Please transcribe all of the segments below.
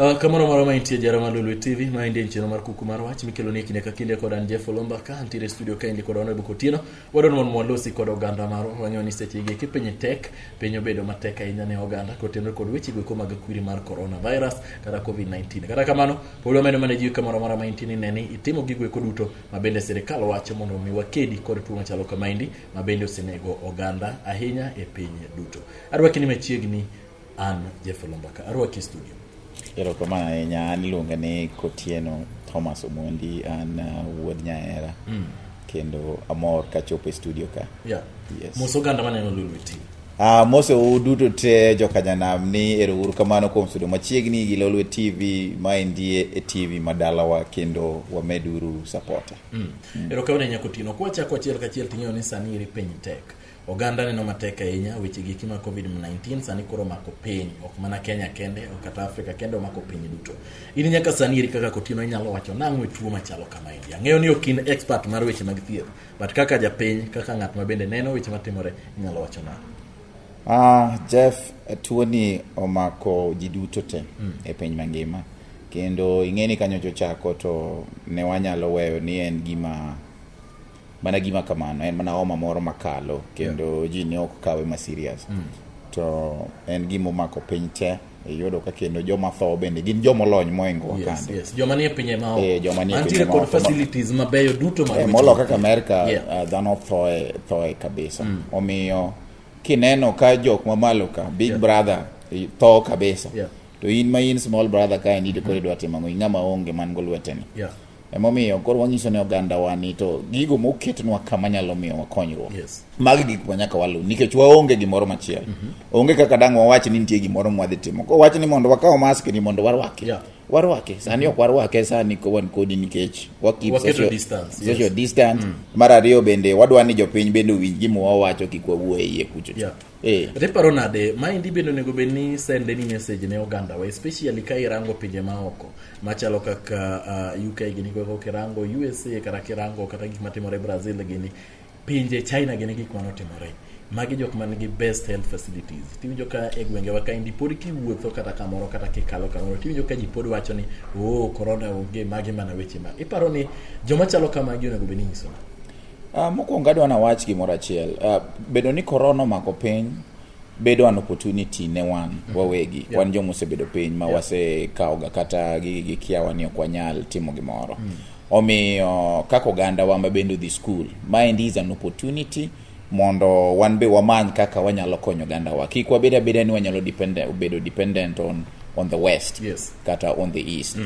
Kamoro moro maintie jarama Lulu TV ma indi nchino mar kuku mar wach mikelo ni kine ka kinde kod an Jeff Olomba ka antire studio ka indi kod ono Bukotino wadon mon mwalosi kod oganda maro wanyoni seche gi kipenye tek penyo bedo matek ahinya ne oganda kotenore kod weche gweko mag kwiri mar coronavirus kata COVID-19 kata kamano polo meno mane jiwe kamoro moro maintie ni neni itimo gigweko duto mabende serikal wacho mondo mi wakedi kod tuo machalo kama indi mabende osenego oganda ahinya e piny duto arwaki ni machiegni an Jeff Olomba ka arwaki studio. Ero kama an iluonga ni Kotieno Thomas Omondi an wuod Nyaera kendo amor ka chopo e studio ka. Yeah. Yes. Moso ganda maneno Lulu TV. Moso duto te jokanyanam ni ero uru kamano kuom studio machiegni gi Lulu TV ma indie e TV madalawa kendo wameduru supporter. Ero kaone Nyakotino kwacha kwa chiel kachiel tinyo ni sani iri piny tek. Oganda neno matek ahinya weche giki ma COVID-19 sani koro mako piny ok mana Kenya kende ok kata Afrika kende mako piny duto. Ini nyaka sani iri kaka Kotino inyalo wacho nang'o tuo machalo kama indi. Ang'eyo ni ok in expert mar weche mag thieth but kaka japiny kaka ng'at ma bende neno weche matimore inyalo wacho nang'o. Jeff, tuo ni omako ji duto te e piny mangima kendo ing'eni kanyo chako to ne wanyalo weyo ni en gima kamano en mana homa moro makalo kendo ji ne ok kawe ma serious to en gima omako piny te yudo ka kendo joma tho bende gin joma olony moingo wakande. Yes, joma nie pinye mao. Joma nie pinye mao. Facilities mabeyo duto mag molo kaka Amerika dhano tho kabisa. Omiyo kineno ka jok mamalo ka big brother tho kabisa. To in ma in small brother ka ni de kore dwa timo ng'ama onge man golweteni. Emomiyo koro wanyiso ne oganda wani to gigo moketnwa kama nyalo miyo wakonyruok. Magi gik manyaka walu nikech waonge gimoro machielo. Onge kaka dang' wawach ni nitie gimoro mwadhi timo. Ko wach ni mondo wakaw mask ni mondo warwake. Warwake sani ok warwake sani ko wan kodi nikech wakip social distance. Mar ariyo bende wadwa ni jopiny bende winj gima wawacho kik wawuo e iye kucho. Reparo nade mind bendo nego bedni send any message ne oganda wa especially ka irango pinje maoko machalo kaka UK gini ko kirango USA kata kirango kata gik matimore Brazil gini pinje China gini gik manotimore magi jok man gi best health facilities tiwinjo ka e gwenge wa ka indi pod kiwuotho kata kamoro kata kikalo kamoro tiwinjo ka ji pod wacho ni corona onge magi mana weche ma iparo ni joma chalo kama gi onego bedni nyiso. Mokwongo adwa na wach gimoro achiel. Bedo ni corona mako piny bedo an opportunity ne wan wawegi wan jomo osebedo piny ma wase kaoga kata gi kiawa ni ok wanyal timo gimoro. Omiyo kaka oganda wa mabendo dhi school mind is an opportunity mondo wan be wamany kaka wanyalo konyo oganda wa kik wabeda ni wanyalo dependent on the west kata on the east.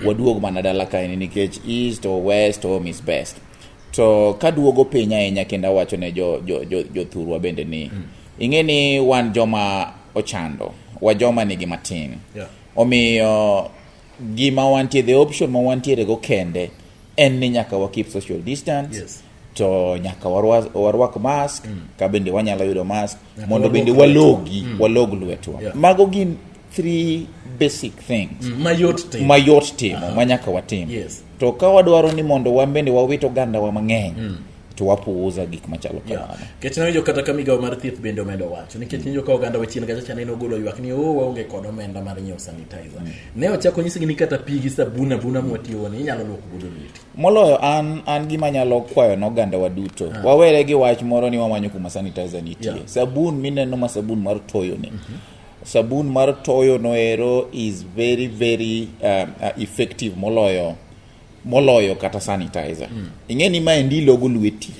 Waduog mana dala ka nikech east or west home is best. To kaduogo piny ahinya kendo wacho ne jo thurwa bende ni ing'eni wan joma ochando wa joma nigi matin. Omiyo gima wantie the option ma wantiere go kende en ni nyaka wa keep social distance. To nyaka warwak mask ka bende wanyalo yudo mask mondo bende walog lwetwa. Mago gin three basic things mayot timo manyaka watim. To ka wadwaro ni mondo wambende wawito ganda wa mang'eny to wapuuza gik machalo kamano. Ketna jo kata kamigawo mar thieth bende omedo wacho nikech njo ka oganda wachien gacha chane no golo ywak ni waonge kod omenda mar nyiewo sanitizer. Ne ochako nyisi ni kata pi gi sabun abuna mwatiyo ni inyalo luoko godo lweti. Moloyo an gima nyalo kwayo no oganda waduto. Wawere gi wach moro ni wamanyo kuma sanitizer nitie. Sabun mineno ma sabun mar toyo ne. Sabun mar toyo noero is very very effective moloyo kata sanitizer. Ing'eni ma endi logo lweti.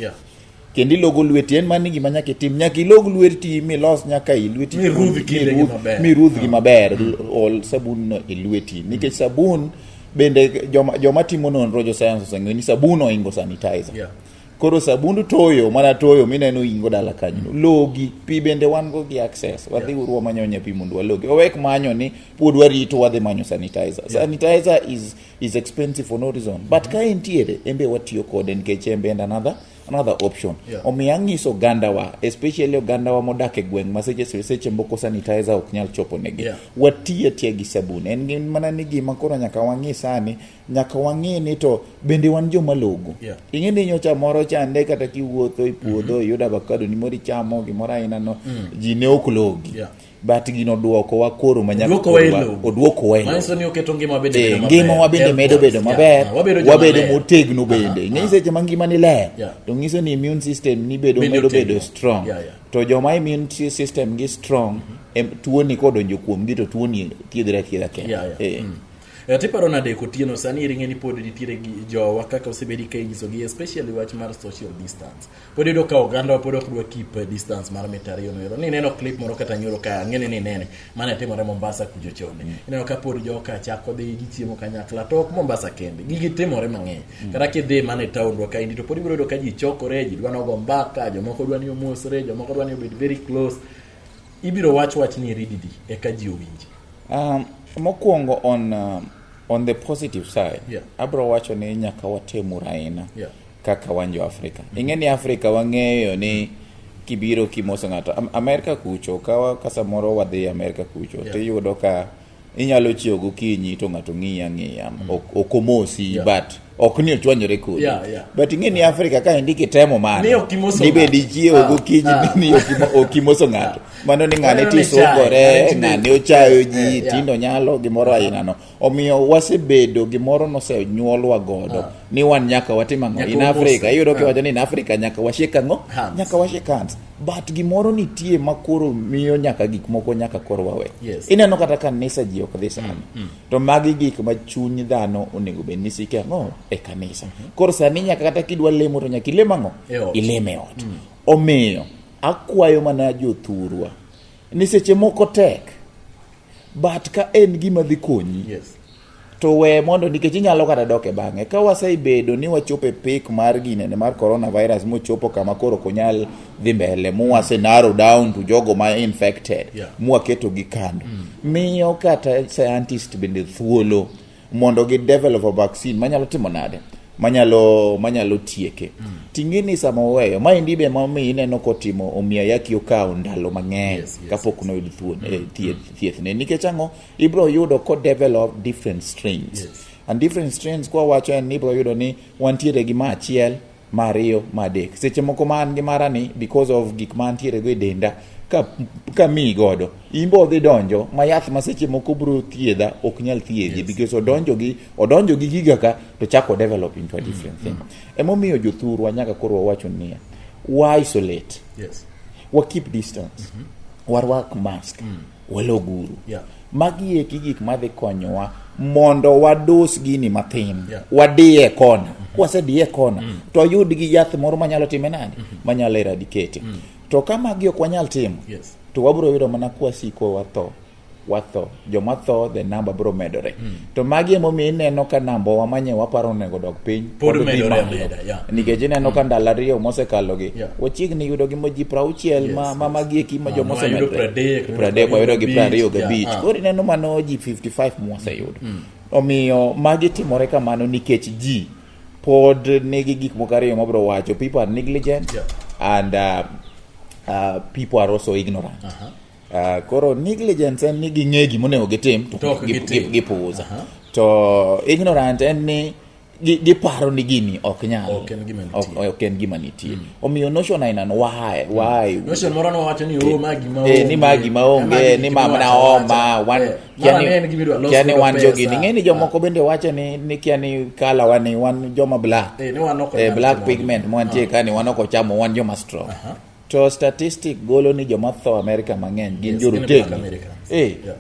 Kendi logo lweti en mani gima nyaka tim nyaka ilog lweti milos nyaka ilweti mi rudh gi maber ol sabun no ilweti nikech sabun bende joma timo nonro jo science oseng'eyo ni sabun oingo sanitizer. Koro sabundu toyo mana toyo mineno ingo dala kanyo logi pi bende wan go gi access wadhi urwa manyonya pi mundu walogi owek manyo ni pod warito wadhi manyo sanitizer is expensive for no reason but ka entiere embe watiyo kode nikech embe and another option. Omiyo nyiso oganda wa especially oganda wa modak e gweng' ma seche mboko sanitizer ok nyal chopo negi. Watie gi sabun en mana ni gima koro nyaka wang'i sani nyaka wang'i ni to bende wan joma logo. Ing'eni nyocha moro chande kata kiwuotho e puodho yudo avocado ni mori chamo gimoro aina no ji ne ok logi. but gino duoko wa koro manyaka oduoko welo manso ni oketo ngima bende ngima wa bende medo bedo maber wabedo motegno bende ng'ise seche ma ngima ni ler to ng'iso ni immune system ni medo bedo strong to joma immune system gi strong tuo ni kodonjo kuom gi to tuo ni thiedhre kende tiparo nade kotieno sani ring'eni pod nitiere gi jowa kaka osebedi ka inyisogi especially wach mar social distance pod yudo ka oganda pod ok dwa keep distance mar mita 2 no. Ni neno clip moro kata nyoro ka ng'ene ni nene mane timore Mombasa kujo chone ineno ka pod joka chako dhi gi chiemo kanyakla to ok Mombasa kende gigi timore mang'eny kata kidhi mane town dwa ka indi to pod ibiro yudo ka ji chokore ji dwa nogo mbaka jomoko dwa ni omosre jomoko dwa ni obed very close ibiro wach ni rididi e ka ji owinji mokwongo on the positive side abro wacho ni nyaka watemu raina kaka wanjo Afrika ing'eni Afrika wang'eyo ni kibiro kimoso ng'ato Amerika kucho ka samoro wadhi Amerika kucho tiyudo ka inyalo chiyo gokinyi to ng'ato ng'iya okomosi but ok ni ochwanyore kodi but ing'eni Afrika ka indiki temo mano ni bedi chiyo gokinyi ni okimoso ng'ato mano ni ng'ane tisogore ng'ane ochayo ji tindo nyalo gimoro aina no omiyo wasebedo gimoro nosenyuolwa godo ni wan nyaka watimang'o in Afrika iyudo kiwacho ni in Afrika nyaka washikang'o nyaka washikans but gimoro nitie makoro miyo nyaka gik moko nyaka koro wawe ineno kata kanisa ji ok dhi sana to magi gik ma chuny dhano onego bed ni sike ang'o e kanisa koro sani nyaka kata kidwa lemo to nyaka ilemang'o ileme ot omiyo akwayo mana jothurwa ni seche moko tek but ka en gima dhi konyi to we mondo nikech inyalo kata doke bang'e ka waseibedo ni wachope pik mar ginene mar coronavirus mochopo kama koro konyal dhi mbele muwase narrow down to jogo ma infected muwaketo gi kando miyo kata scientist bende thuolo mondo gi develop a vaccine manyalo timo nade manyalo tieke tingini sama weyo maendi be mami ineno kotimo omiya yaki okawo ndalo mang'eny kapok noyud thieth ne nikech ang'o ibro yudo ko develop different strains and different strains kwa wacho en ibro yudo ni wantiere gi machiel mariyo madek seche moko man gi marani because of gik mantiere go denda ka mi godo imbo dhi donjo ma yath ma seche moko bro thiedha ok nyal thiedhi because odonjo gi giga ka to chako develop into a different thing emomiyo jothurwa nyaka koro wacho ni why isolate wa keep distance warwak mask walo guru magi e gik madhi konyowa mondo wados gini mathin wadie kona wasedie kona to yud gi yath moro manyalo time nade manyalo eradicate to kama gi ok wanyal timo to wabro yudo mana kwasiko watho joma tho the number bro medore to magi emomiyo ineno ka namba wa manye waparo nego dog piny pod medore nikech ineno ka ndalo ariyo mosekalo gi wachiegni yudo gi moji 60 ma magi ekima joma osemedore 30 wayudo gi 25 koro ineno mano ji 55 mwaseyudo omiyo magi timore kamano nikech ji pod nigi gik moko ariyo mabro wacho people are negligent and people are also ignorant koro negligence en ni ging'egi monego gitim to gipuuza to ignorant en ni giparo ni gini ok nyal ok en gima nitie omiyo notion aina no why notion moro no wacho ni ni magi maonge ni mamna oma yani wan jogi ng'eni jomoko bende wacho ni kiani kala wan joma black black pigment mwantie kani wanoko chamo wan joma strong to statistic golo ni joma tho America mang'eny gin jorotegi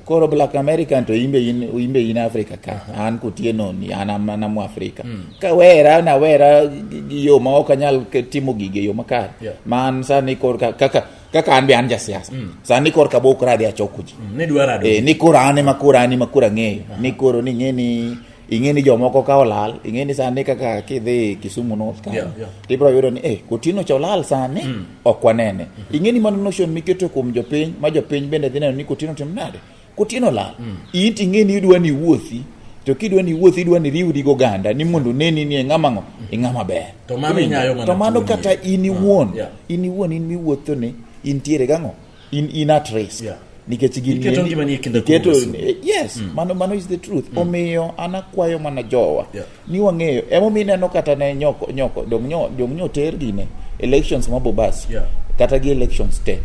koro black American to imbe in Africa ka an kutieno ni ana mu Africa ka wera yo ma ok anyal timo gige yo makare man sani kor kaka an be an jasiasa sani kor ka bokra dia chokuji ni dwarado ni korane makura ng'eyo ni koro ni ing'eni jomoko ka olal ing'eni sani kaka kidhi Kisumu North ka tibro yudo ni Kotino cha olal sani ok wanene ing'eni man notion miketo kuom jopiny ma jopiny bende dhi neno ni Kotino timnade Kotino lal iti ing'eni idwa ni wuothi to kidwa ni wuothi idwa ni riwri go ganda ni mondo neni ni ng'ama ber to mami nyayo mana to mano kata in miwuotho ni intiere gang'o in at risk nikech mano is the truth omiyo anakwayo mana jowa ni wang'eyo emomiyo ineno kata ne nyoko dong ter gine elections mabobas kata gi elections te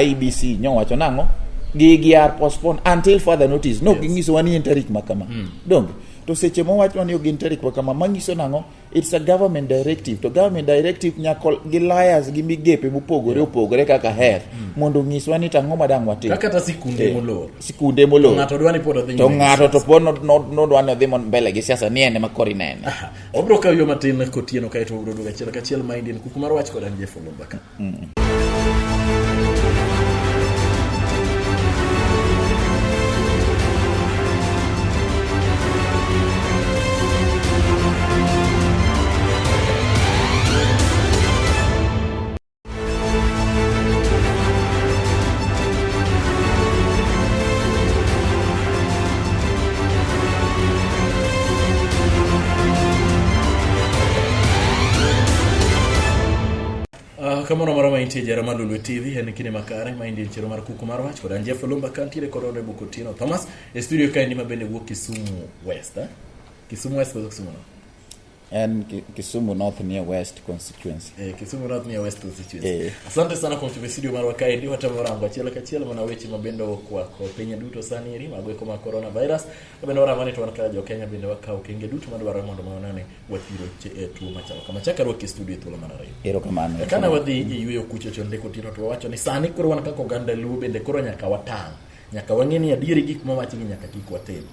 IBC nyowacho nang'o gigi are postponed until further notice. No, gingiso wani en tarik makama. Donge to seche mowach ni ogin tarik makama mangiso nango, it's a government directive. To government directive nyakol gi liars gi migepe opogore kaka her mondo ngiswa ni tango madang watim. Kaka ta sikunde molor. Sikunde molor. Ngato dwani pod odhi. To ngato to pod no dwani odhi mon mbele gi siasa ni ene makori nene. Obro kaw yo matin kotieno kaito obro duga chiel ma indien kuku mar wach kodan Jeff Olomba ka. Kamano mara maintie jarama Lulu TV en kine makare ma indien chero mar kuku mar wach kodan Jeff Olomba kantire korone Bukotino Thomas e studio kae ni mabende wuok Kisumu West Kisumu West ko Kisumu and Kisumu North near West constituency. Kisumu North near West constituency. Asante sana kwa studio mar wakae ndi watamorango achiel kachiel mana weche mabendo kwa piny duto sani eri magwe koma coronavirus kabendo ora mane to wan jo Kenya bende wakao kenge duto madwaro mondo maonane wathiro tuo machalo kama chakaro ki studio thuolo manare. Erokamano. Kana wadhi yweyo kucho chonde kotino to wacho ni sani koro wan kaka oganda luo bende koro nyaka watang nyaka wang'eni adieri gik mawachi nyaka kik watim.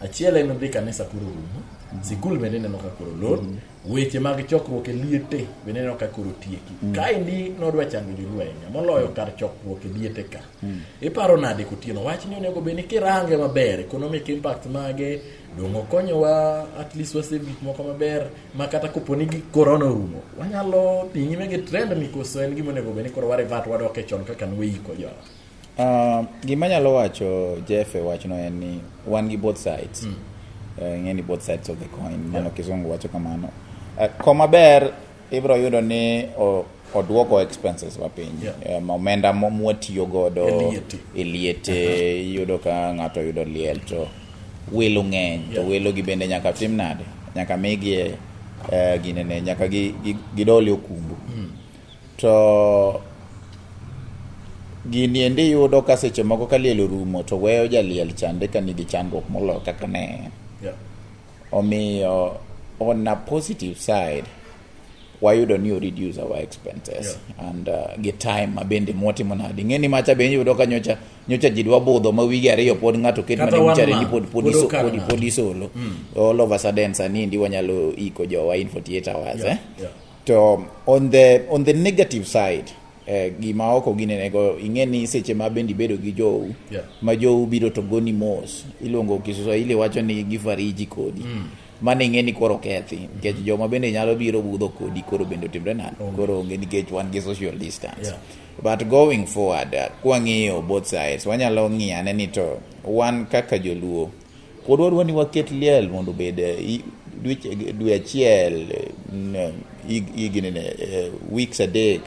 Achiel en dhi kanisa kuro rumo, sikul bende neno ka kuro lor, weche mag chokruok e liete bende neno ka kuro tieki. Kaendi nodwa chango jolwenya moloyo kar chokruok e liete ka. Iparo nade kotieno wach ni onego bende kirange maber economic impact mage dongo konyowa at least wase gik moko maber makata koponi gi corona rumo wanyalo pinyi mege trend mikoso en gimo nego bende koro ware vat wadoke chon kaka nwiko jo. Gima nyalo wacho Jeff wachno en ni wan gi both sides. Ngeni both sides of the coin. Mano kizungu wacho kamano. Koma ber ibro yudo ni odwoko expenses wa piny. Omenda mwatiyo godo eliete yudo ka ngato yudo liel to welo ng'eny to welo gi bende nyaka tim nade nyaka migie ginene nyaka gidoli okumbu. To gini ende yudo ka seche moko ka liel rumo to weyo jaliel chande ka nigi chandruok molo kaka ne. Omiyo on a positive side wayudo ni reduce our expenses and get time mabende motimo nadi ngeni macha benyi yudo ka nyocha jidwa budho ma wigi ariyo pod ngato ket mani mchare ni pod solo all of a sudden sani ndi wanyalo iko jowa in 48 hours to on the negative side gima oko ginenego ingeni seche mabendi bedo gi jowu ma jowu biro to goni mos iluongo kisuso ile wacho ni gifariji kodi mane ngeni koro kethi nikech joma bende nyalo biro budho kodi koro bende timre nan koro ngeni nikech wan gi social distance but going forward kwang'iyo both sides wanyalo ng'iyane ni to wan kaka joluo pod wadwa ni waket liel mondo bed dwe achiel weeks a day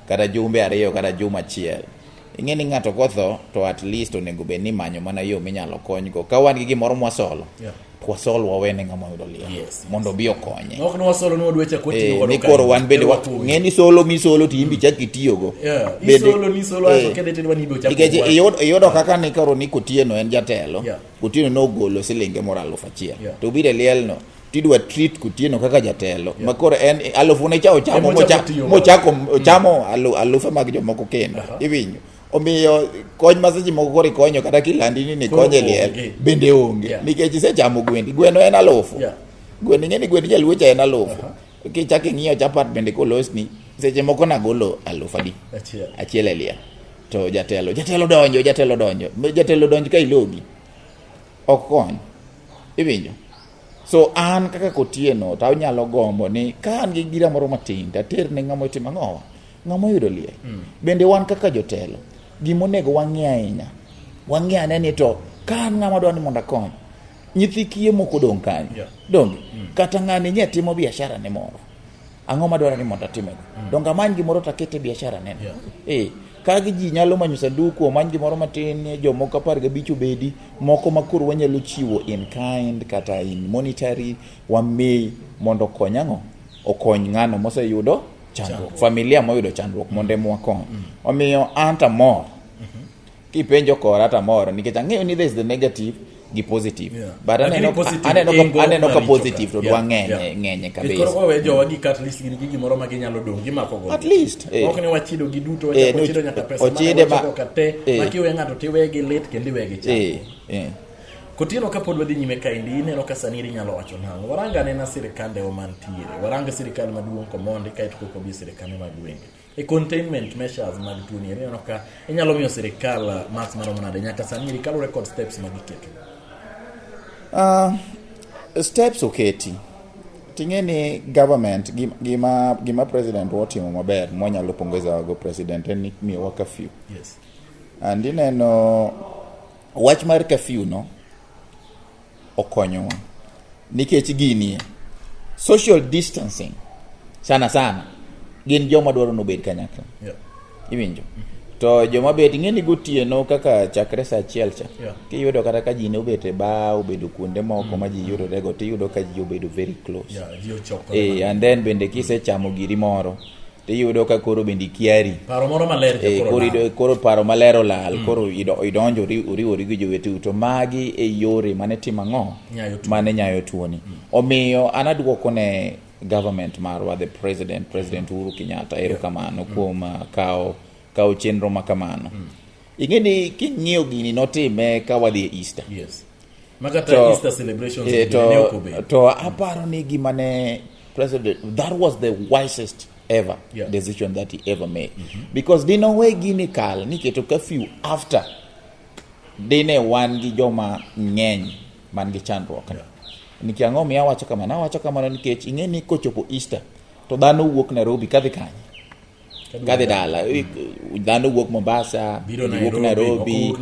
kata jumbe ariyo kata juma achiel ingeni ngato kotho to at least onego be ni manyo mana yo minyalo konygo ka wan gi gimoro mwasolo wasol wawene ngama yudo liel mondo bi okonye ok no wasolo no dwecha kotiyo godo ni koro wan bende ngeni solo mi solo timbi chaki tiyogo solo ni solo aso kede tedwa ni do chako iyodo kaka ni koro ni Kotieno en jatelo Kotieno no golo silinge moro 1,000 to bire liel no tidwa treat Kotieno kaka jatelo makoro en alofune chao chamo mochako chamo alufa mag jomoko kendo iwinyo omiyo kony maseji moko kori konyo kata kilandi ni konye liel bende onge nikech isechamo gweno en alofu gweno ngeni gweno jaluocha en alofu kichake ng'iyo chapat bende kolosni seche moko na golo alufa di achiel liel to jatelo donjo ka ilogi ok kony iwinjo so an kaka Kotieno ta nyalo gombo ni ka an gi gira moro matin ta terne ngamo timo ngowa ngamo yudo liel bende wan kaka jotelo gimonego wang'e ni to ka ngama dwani mondo akony nyithi kiye moko dong kanyo donge kata ng'ani nye timo biashara ne moro ang'o madwaro ni mondo atimego donga manyi gimoro takete biashara ne ka ji nyalo manyo sanduku manyi gimoro matin jomoko 15 obedi moko makuru wanyalo chiwo in kind kata in monetary wame mondo konyango okony ng'ano moseyudo chandruok familia moyudo chandruok mondo mwakon omiyo anta mor kipenjo kora hata moro nikech ang'eyo ni there is the negative gi positive but aneno ka positive to dwa ng'enye kabisa. Koro wewe jowa gi at least gin gigi moro ma ginyalo dong gi mako go at least ok ni wachido gi duto wachako chido nyaka pesa ma kate makiwe ng'ato tiwegi lit kendo iwegi chako Kotieno ka pod wadhi nyime kaendi ineno ka saniri nyalo wacho nang'o waranga nena sirikande omantiere waranga sirikal maduong' komondi kaeto koko bi sirikande mag gwenge containment measures mag tuoni ineno ka inyalo miyo sirikal max maromo nade nyaka saniri kalu record steps mag iketo steps oketi tingeni government gima president watimo maber mwanyalo pongeza go president en miyo wa curfew and ineno wach mar curfew no okonyowa nikech gini social distancing sana gin joma dwaro nobed kanyakla iwinjo to joma bet ng'eni gotieno kaka chakre saa achiel cha kiyudo kata ka ji ne obet e bar obedo kuonde moko ma ji yudore go tiyudo ka ji obedo very close and then bende kisechamo giri moro tiyudo ka koro bende kiari paro moro maler koro paro maler olal koro idonjo uriwori gi joweteu to magi e yore mane timang'o mane nyayo tuoni omiyo anaduoko ne government marwa the president Uhuru Kenyatta erokamano kuom kao chenro makamano ing'eni king'iyo gini notime ka wadhi Easter makata Easter celebrations to aparo ni gimane president that was the wisest ever decision that he ever made because dino we gini kal niketo curfew after dine wan gi joma ng'eny man gi chandruok nikiang'o miya wacho kamano nikech ing'eni kochopo Easter to dhano wuok Nairobi kadhi kadhi dala dhano wuok Mombasa wuok Nairobi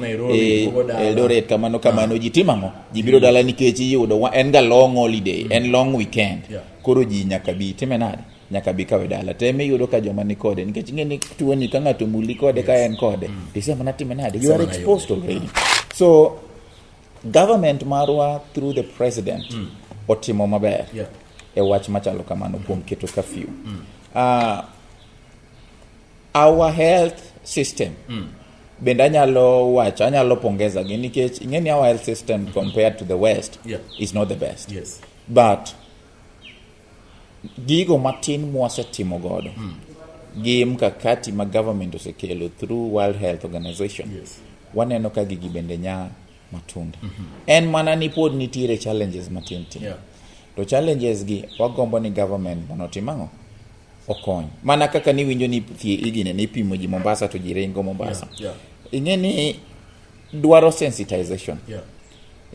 Eldoret kamano ji timang'o ji biro dala nikech iyudo en ga long holiday en long weekend koro ji nyaka bi timenade nyaka bi kawe dala teme yudo ka joma ni kode nikech ing'eni tuoni ka ng'ato muli kode ka en kode disema natimenade you are exposed already so government marwa through the president otimo maber e wach machalo kamano kuom keto curfew our health system bende anyalo pongeza gi nikech ing'eni our health system compared to the west is not the best but gigo matin mwasetimo godo gi mkakati ma government osekelo through World Health Organization waneno ka gigi bende nya matunda en mana ni pod nitiere challenges matin to challenges gi wagombo ni government mondo timang'o okony mana kaka ni winjo ni igine ni pimo ji Mombasa to jirengo Mombasa ing'eni dwaro sensitization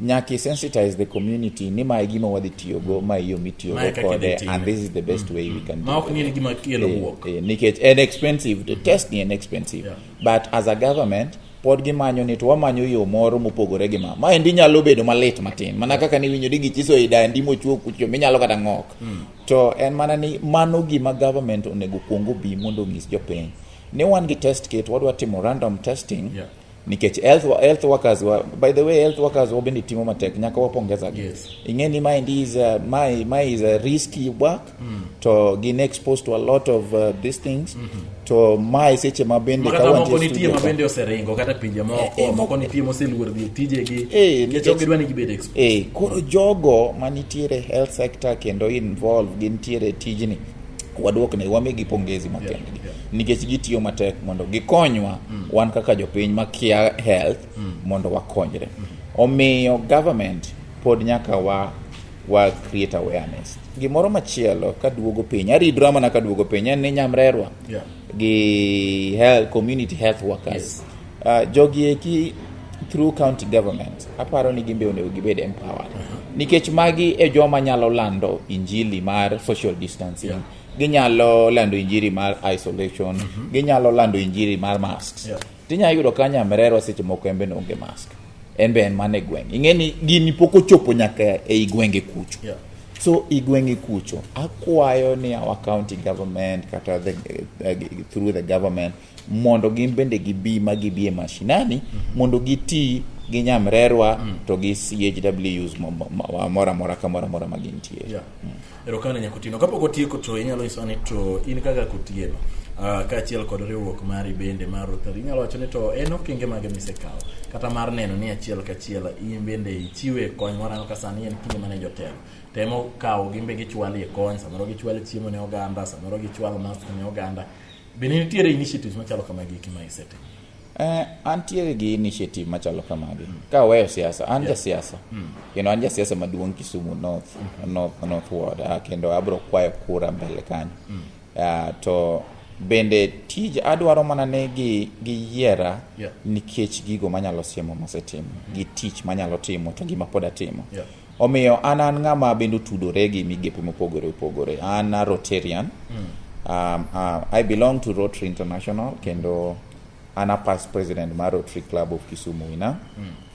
nyaki sensitize the community ni ma gima wadhi tiyogo ma iyo mitiyogo kode and this is the best way we can do ma ok ni gima kelo wuok nikech en expensive the test ni en expensive but as a government pod gimanyo ni to wamanyo yo moro mopogore gi ma endi nyalo bedo malit matin mana kaka ni winjo digi chiso e dandi mochuo kucho minyalo kata ng'ok to en mana ni mano gima government onego kuongo bi mondo ng'is jopiny ni wan gi test kit wadwa timo random testing nikech health workers by the way health workers wabende timo matek nyaka wapongeza ing'eni my is a risky work to get exposed to a lot of these things to my seche mabende ka wantie nitie mabende oseringo kata pinje moko nitie moseluor dhi tijegi nikech gidwani gibed exposed koro jogo manitiere health sector kendo involve gintiere tijni wadwokne wamegi pongezi makendgi nikech gitiyo matek mondo gikonywa wan kaka jopiny makia health mondo wakonyre omiyo government pod nyaka wa create awareness gimoro machielo kaduogo piny aridra mana kaduogo piny en ni nyamrerwa gi health community health workers jogi eki through county government aparo ni gimbe onego gibed empowered nikech magi e joma nyalo lando injili mar social distancing ginyalo lando injiri mar isolation ginyalo lando injiri mar masks tinya yudo kanya merero seche moko embe onge mask en mane gweng ing'eni gini poko chopo nyaka e gwenge kucho so igwenge kucho akwayo ni our county government kata through the government mondo gimbende gibi magibie mashinani mondo giti gi Nyamrerwa to gi CHWs mora kamora magintie. Erokane Nyakutieno, kapok otieko to inyalo isoni to in kaka Kutieno kaachiel kod riwruok mari bende mar Rotary, inyalo wacho ni to en okenge mage misekawo kata mar neno ni achiel kachiel in bende ichiwe kony moro ka sani en kinde mane jotelo temo kawo gimbe gichwali e kony, samoro gichwali chiemo ne oganda, samoro gichwalo mask ne oganda. Bende nitiere initiatives machalo kamagi kima isetimo? Antiere gi initiative machalo kamagi. Ka weyo siasa, an jasiasa. Kendo an jasiasa maduong' Kisumu North Ward, kendo abro kwayo kura mbele kanyo. To bende tij adwaro mana ne gi yiera nikech gigo manyalo siemo masetimo, gi tich manyalo timo to gima pod atimo. Omiyo an ng'ama bende tudore gi migepe mopogore. An a Rotarian. I belong to Rotary International, kendo an a past president mar Rotary Club of Kisumu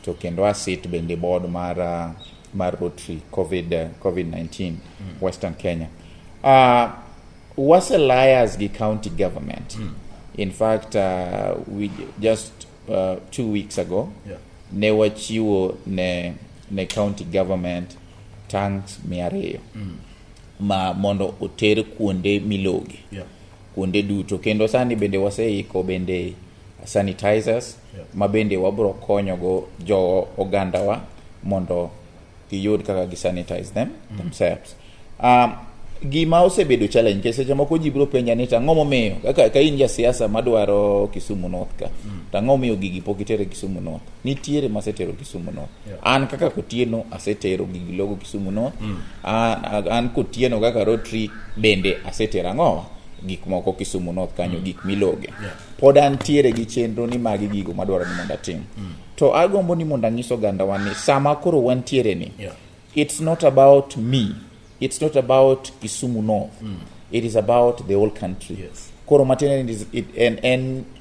to kendo a sit bende board mar Rotary COVID-19 Western Kenya. Was alliance the county government. In fact, we just 2 weeks ago, ne wachiwo ne county government tanks 200 ma mondo oter kuonde miloge, kuonde duto, kendo sani bende waseiko bende sanitizers ma bende wabro konyogo jo ogandawa mondo giyud kaka gisanitize themselves. Gima osebedo challenge kese jamoko jibro penja ni tang'o momiyo ka in jasiasa madwaro Kisumu North ka tang'o miyo gigi pokitere Kisumu North. Nitiere masetero Kisumu North. An kaka Kutieno asetero gigi logo Kisumu North. An Kutieno kaka Rotary bende asetero ang'owa gik moko Kisumu North kanyo, gik miloge. Pod antiere gi chenro ni magi gigo madwaro ni mondo atim. To agombo ni mondo anyiso ganda wani sama koro wantiere ni, it's not about me. It's not about Kisumu North. It is about the whole country. Koro matene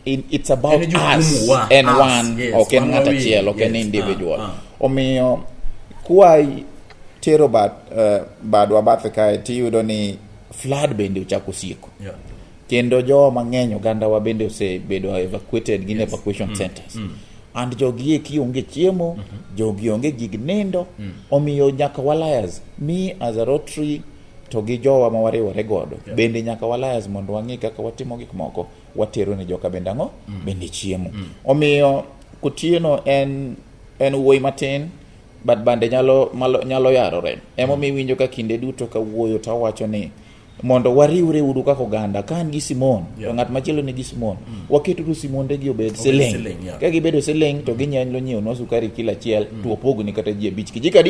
it's about us and one. Okay, ng'ata chiel, okay, individual. Omiyo kuai tero badwa bathe kae tiyudo ni flood bende uchako sieko. Kendo jo mang'eny oganda wa bende osebedo evacuated gin evacuation centers. And jogi kionge chiemo, jogi onge gig nindo, omiyo nyaka walayas, me as a Rotary to gi jowa ma wariwore godo, bende nyaka walayas mondo wang'i kaka watimo gik moko, watero ne joka bende ang'o, bende chiemo. Omiyo Kutieno en wuoyi matin, but bande nyalo yarore. Emomiyo winjo ka kinde duto ka wuoyo to wacho ni mondo wariwre uru kaka oganda, kan gi Simon to ng'at machielo ni gi Simon, waketo Simonde gi obed siling. Ka gibedo siling to ginyalo nyiewo no sukari kila chiel to opogni kata ji 5 kijika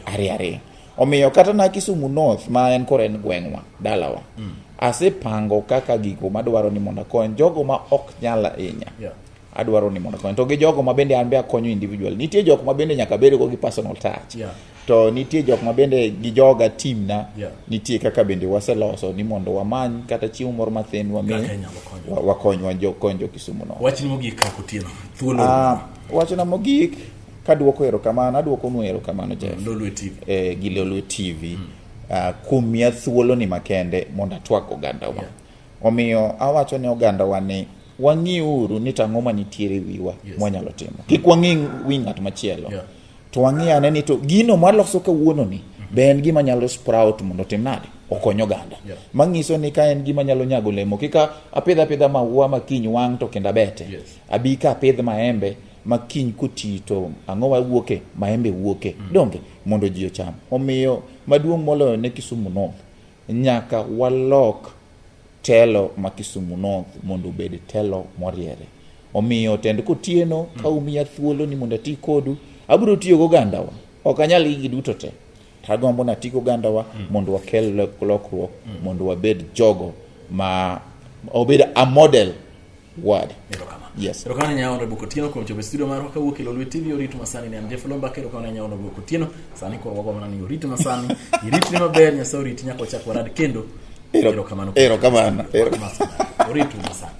ari. Omiyo kata na Kisumu North ma en koren gweng'wa dalawa, asepango kaka gigo madwaro ni mondo akony jogo ma ok nyala inya. Adwaro ni mondo akony to gi jogo ma bende an be akonyo individual. Nitie jogo ma bende nyaka bedo go gi personal touch. To nitie jok ma bende gi joga team na nitie kaka bende waseloso ni mondo wamany kata chiemo moro mathin wakony konyo Kisumu North. Wachni mogik ka Kutieno thuolo. Wachna mogik kadwoko erokamano, adwoko nu erokamano Jeff. Lolwe TV. Gi Lolwe TV. Kumia thuolo ni makende mondo atwak oganda wa. Omiyo awacho ne oganda wa ni wang'i uru ni tang'o manitiere wiwa mwanyalo timo. Kik wang'i wi ng'at machielo. To wang'i ane ni to gino maloso kawuono ni be en gima nyalo sprout mondo tim nade okonyo oganda. Mangiso ni ka en gima nyalo nyago lemo, kika apidha maua makiny wang' to kenda bete. Abi ka apidh maembe makiny kuti to ang'o wawuoke maembe wuoke donge mondo ji ocham. Omiyo maduong' moloyo ne Kisumu North nyaka walok telo ma Kisumu North mondo obed telo moriere. Omiyo tend Kutieno ka umiya thuolo ni mondo ati kodu, abro tiyo go gandawa. Ok anyal igi duto te. Tagombo na tiyo gandawa mondo wakel lokruok, mondo wabed jogo ma obed a model word. Yes. Erokana nyaona Kutieno kuom chobe studio mar kawuok Lolwe TV orito masani ne Jeff Lomba kero kana nyaona Kutieno sani ko wago mana ni orito masani irito maber nyaso orito nyako chakwa rad kendo. Erokamano. Orito masani.